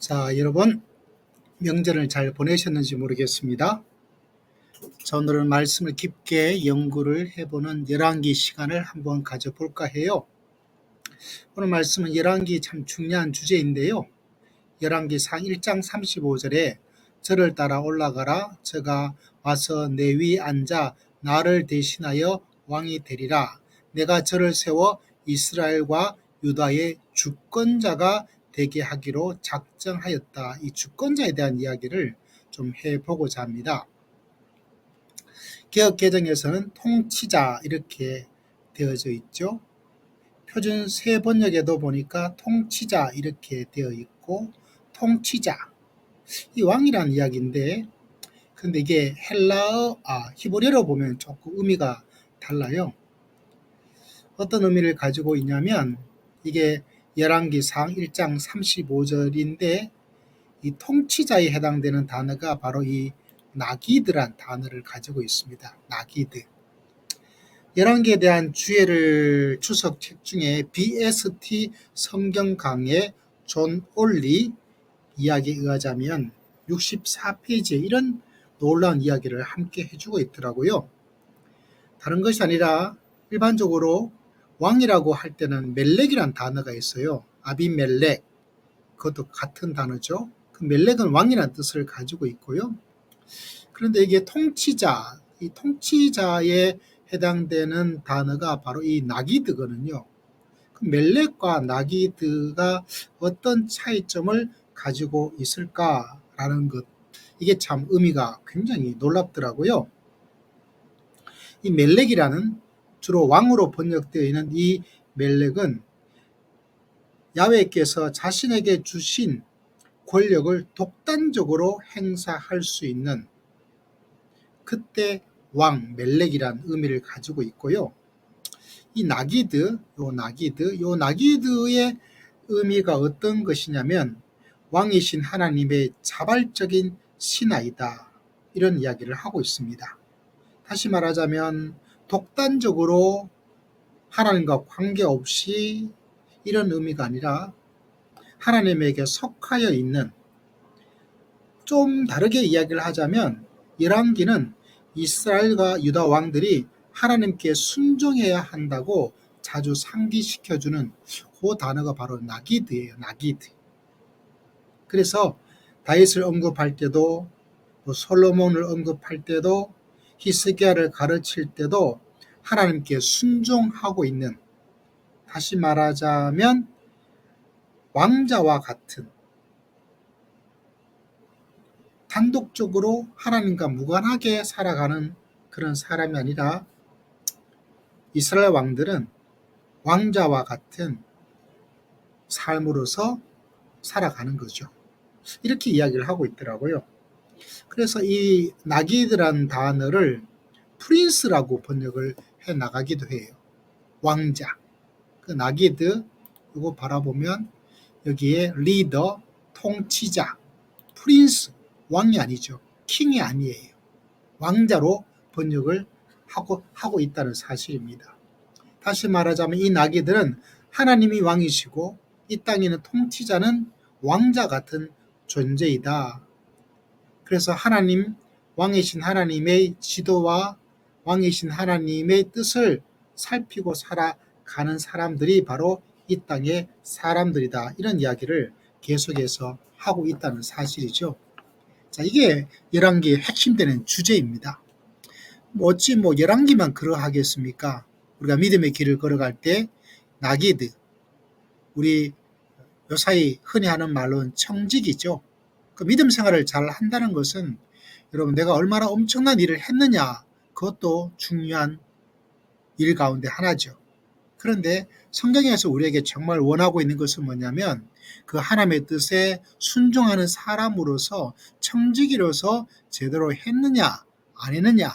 자, 여러분, 명절을 잘 보내셨는지 모르겠습니다. 자, 오늘은 말씀을 깊게 연구를 해보는 열왕기 시간을 한번 가져볼까 해요. 오늘 말씀은 열왕기 참 중요한 주제인데요. 열왕기상 1장 35절에 저를 따라 올라가라. 저가 와서 내 위 앉아 나를 대신하여 왕이 되리라. 내가 저를 세워 이스라엘과 유다의 주권자가 되게 하기로 작정하였다. 이 주권자에 대한 이야기를 좀 해보고자 합니다. 개역개정에서는 통치자 이렇게 되어져 있죠. 표준 새 번역에도 보니까 통치자 이렇게 되어 있고 통치자, 이 왕이라는 이야기인데, 근데 이게 히브리어로 보면 조금 의미가 달라요. 어떤 의미를 가지고 있냐면, 이게 열왕기상 1장 35절인데 이 통치자에 해당되는 단어가 바로 이 나기드란 단어를 가지고 있습니다. 나기드. 열왕기에 대한 주예를 주석책 중에 BST 성경 강의 존 올리 이야기에 의하자면 64페이지에 이런 놀라운 이야기를 함께 해주고 있더라고요. 다른 것이 아니라 일반적으로 왕이라고 할 때는 멜렉이란 단어가 있어요. 아비멜렉, 그것도 같은 단어죠. 그 멜렉은 왕이라는 뜻을 가지고 있고요. 그런데 이게 통치자, 이 통치자에 해당되는 단어가 바로 이 나기드거든요. 그 멜렉과 나기드가 어떤 차이점을 가지고 있을까라는 것, 이게 참 의미가 굉장히 놀랍더라고요. 이 멜렉이라는, 주로 왕으로 번역되어 있는 이 멜렉은 야훼께서 자신에게 주신 권력을 독단적으로 행사할 수 있는, 그때 왕 멜렉이란 의미를 가지고 있고요. 이 나기드의 의미가 어떤 것이냐면 왕이신 하나님의 자발적인 신하이다, 이런 이야기를 하고 있습니다. 다시 말하자면 독단적으로 하나님과 관계없이, 이런 의미가 아니라 하나님에게 속하여 있는, 좀 다르게 이야기를 하자면 열왕기는 이스라엘과 유다 왕들이 하나님께 순종해야 한다고 자주 상기시켜주는 그 단어가 바로 나기드예요. 나기드. 그래서 다윗을 언급할 때도, 솔로몬을 언급할 때도, 히스기야를 가르칠 때도 하나님께 순종하고 있는, 다시 말하자면 왕자와 같은, 단독적으로 하나님과 무관하게 살아가는 그런 사람이 아니라 이스라엘 왕들은 왕자와 같은 삶으로서 살아가는 거죠. 이렇게 이야기를 하고 있더라고요. 그래서 이 나기드라는 단어를 프린스라고 번역을 해 나가기도 해요. 왕자. 그 나기드, 이거 바라보면 여기에 리더, 통치자, 프린스, 왕이 아니죠. 킹이 아니에요. 왕자로 번역을 하고 있다는 사실입니다. 다시 말하자면 이 나기들은 하나님이 왕이시고 이 땅에 있는 통치자는 왕자 같은 존재이다. 그래서 왕이신 하나님의 지도와 왕이신 하나님의 뜻을 살피고 살아가는 사람들이 바로 이 땅의 사람들이다. 이런 이야기를 계속해서 하고 있다는 사실이죠. 자, 이게 열왕기의 핵심되는 주제입니다. 어찌 열왕기만 그러하겠습니까? 우리가 믿음의 길을 걸어갈 때 나기드, 우리 요사이 흔히 하는 말로는 청직이죠. 그 믿음 생활을 잘 한다는 것은 여러분, 내가 얼마나 엄청난 일을 했느냐, 그것도 중요한 일 가운데 하나죠. 그런데 성경에서 우리에게 정말 원하고 있는 것은 뭐냐면 그 하나님의 뜻에 순종하는 사람으로서, 청지기로서 제대로 했느냐 안 했느냐,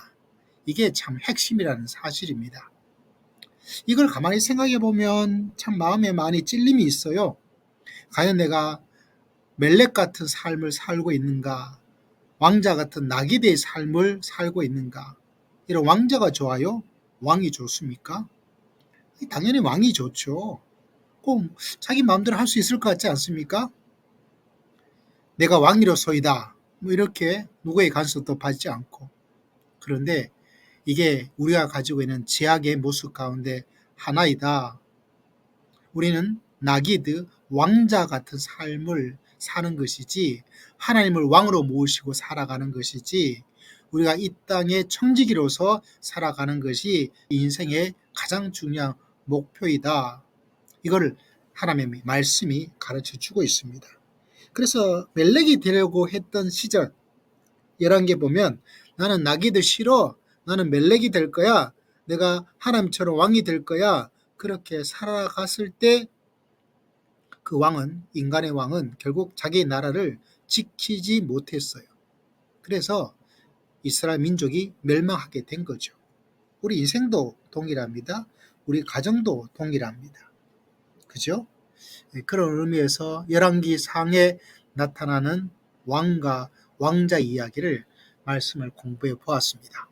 이게 참 핵심이라는 사실입니다. 이걸 가만히 생각해 보면 참 마음에 많이 찔림이 있어요. 과연 내가 멜렉 같은 삶을 살고 있는가, 왕자 같은 나기드의 삶을 살고 있는가. 이런 왕자가 좋아요? 왕이 좋습니까? 당연히 왕이 좋죠. 꼭 자기 마음대로 할 수 있을 것 같지 않습니까? 내가 왕이로소이다. 뭐 이렇게 누구의 간섭도 받지 않고. 그런데 이게 우리가 가지고 있는 제약의 모습 가운데 하나이다. 우리는 나기드 왕자 같은 삶을 사는 것이지 하나님을 왕으로 모시고 살아가는 것이지 우리가 이 땅의 청지기로서 살아가는 것이 인생의 가장 중요한 목표이다. 이거를 하나님의 말씀이 가르쳐 주고 있습니다. 그래서 멜렉이 되려고 했던 시절 열왕기에 보면 나는 나기드 싫어. 나는 멜렉이 될 거야. 내가 하나님처럼 왕이 될 거야. 그렇게 살아갔을 때 그 왕은 인간의 왕은 결국 자기 나라를 지키지 못했어요. 그래서 이스라엘 민족이 멸망하게 된 거죠. 우리 인생도 동일합니다. 우리 가정도 동일합니다. 그죠? 그런 의미에서 열왕기 상에 나타나는 왕과 왕자 이야기를 말씀을 공부해 보았습니다.